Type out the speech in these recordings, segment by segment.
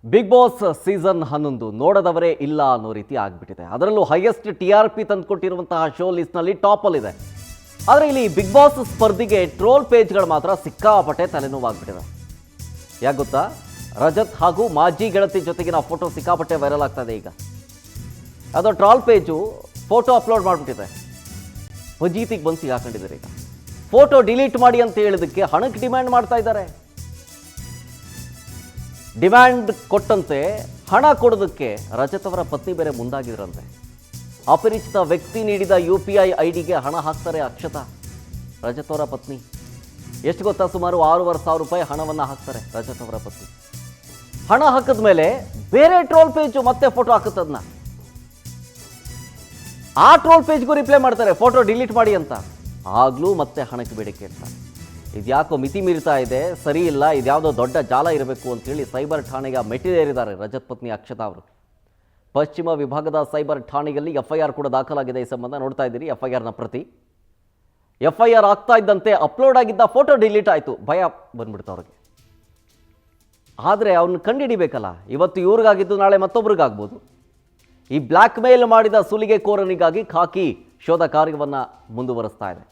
Big boss season 11 ನೋಡದವರೇ ಇಲ್ಲ ಅನ್ನೋ ರೀತಿ ಆಗಿಬಿಟ್ಟಿದೆ. ಅದರಲ್ಲೂ ಹೈಯೆಸ್ಟ್ TRP ತಂದುಕೊಟ್ಟಿರುವಂತಹ ಶೋ ಲಿಸ್ಟ್ನಲ್ಲಿ ಟಾಪಲ್ಲಿದೆ. ಆದರೆ ಇಲ್ಲಿ ಬಿಗ್ ಬಾಸ್ ಸ್ಪರ್ಧಿಗೆ ಟ್ರೋಲ್ ಪೇಜ್ಗಳು ಮಾತ್ರ ಸಿಕ್ಕಾಪಟ್ಟೆ ತಲೆನೋವಾಗ್ಬಿಟ್ಟಿದೆ. ಯಾಕೆ ಗೊತ್ತಾ? ರಜತ್ ಹಾಗೂ ಮಾಜಿ ಗೆಳತಿ ಜೊತೆಗಿನ ಫೋಟೋ ಸಿಕ್ಕಾಪಟ್ಟೆ ವೈರಲ್ ಆಗ್ತಾ ಇದೆ. ಈಗ ಅದು ಟ್ರೋಲ್ ಪೇಜು ಫೋಟೋ ಅಪ್ಲೋಡ್ ಮಾಡಿಬಿಟ್ಟಿದೆ. ಫಜೀತಿಗೆ ಬಂದು ಸಿಗಾಕೊಂಡಿದ್ದಾರೆ. ಈಗ ಫೋಟೋ ಡಿಲೀಟ್ ಮಾಡಿ ಅಂತ ಹೇಳಿದಕ್ಕೆ ಹಣಕ್ಕೆ ಡಿಮ್ಯಾಂಡ್ ಮಾಡ್ತಾ ಇದ್ದಾರೆ. ಡಿಮ್ಯಾಂಡ್ ಕೊಟ್ಟಂತೆ ಹಣ ಕೊಡೋದಕ್ಕೆ ರಜತ್ ಅವರ ಪತ್ನಿ ಬೇರೆ ಮುಂದಾಗಿದ್ರಂತೆ. ಅಪರಿಚಿತ ವ್ಯಕ್ತಿ ನೀಡಿದ UPI ID ಹಣ ಹಾಕ್ತಾರೆ ಅಕ್ಷತಾ, ರಜತ್ ಅವರ ಪತ್ನಿ. ಎಷ್ಟು ಗೊತ್ತಾ? ಸುಮಾರು 6,500 ರೂಪಾಯಿ ಹಣವನ್ನು ಹಾಕ್ತಾರೆ ರಜತ್ ಅವರ ಪತ್ನಿ. ಹಣ ಹಾಕಿದ ಮೇಲೆ ಬೇರೆ ಟ್ರೋಲ್ ಪೇಜು ಮತ್ತೆ ಫೋಟೋ ಹಾಕುತ್ತದನ್ನ. ಆ ಟ್ರೋಲ್ ಪೇಜ್ಗೂ ರಿಪ್ಲೈ ಮಾಡ್ತಾರೆ ಫೋಟೋ ಡಿಲೀಟ್ ಮಾಡಿ ಅಂತ. ಆಗ್ಲೂ ಮತ್ತೆ ಹಣಕ್ಕೆ ಬೇಡಿಕೆ ಇರ್ತಾರೆ. ಇದ್ಯಾಕೋ ಮಿತಿ ಮೀರ್ತಾ ಇದೆ, ಸರಿ ಇಲ್ಲ, ಇದ್ಯಾವುದೋ ದೊಡ್ಡ ಜಾಲ ಇರಬೇಕು ಅಂತೇಳಿ ಸೈಬರ್ ಠಾಣೆಗೆ ಮೆಟ್ಟಿಲೇರಿದ್ದಾರೆ ರಜತ್ ಪತ್ನಿ ಅಕ್ಷತಾ ಅವರು. ಪಶ್ಚಿಮ ವಿಭಾಗದ ಸೈಬರ್ ಠಾಣೆಯಲ್ಲಿ FIR ಕೂಡ ದಾಖಲಾಗಿದೆ. ಈ ಸಂಬಂಧ ನೋಡ್ತಾ ಇದ್ದೀರಿ FIRನ ಪ್ರತಿ. FIR ಆಗ್ತಾ ಇದ್ದಂತೆ ಅಪ್ಲೋಡ್ ಆಗಿದ್ದ ಫೋಟೋ ಡಿಲೀಟ್ ಆಯಿತು. ಭಯ ಬಂದ್ಬಿಡ್ತು ಅವ್ರಿಗೆ. ಆದರೆ ಅವ್ರನ್ನ ಕಂಡುಹಿಡಿಬೇಕಲ್ಲ. ಇವತ್ತು ಇವ್ರಿಗಾಗಿದ್ದು ನಾಳೆ ಮತ್ತೊಬ್ರಿಗಾಗ್ಬೋದು. ಈ ಬ್ಲ್ಯಾಕ್ ಮೇಲ್ ಮಾಡಿದ ಸುಲಿಗೆಕೋರನಿಗಾಗಿ ಖಾಕಿ ಶೋಧ ಕಾರ್ಯವನ್ನು ಮುಂದುವರಿಸ್ತಾ ಇದೆ.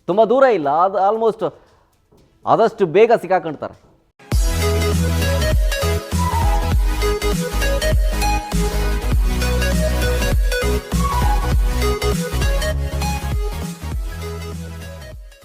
ತುಂಬ ದೂರ ಇಲ್ಲ, ಅದು ಆಲ್ಮೋಸ್ಟ್ ಆದಷ್ಟು ಬೇಗ ಸಿಕ್ಕಾಕೊಳ್ತಾರೆ.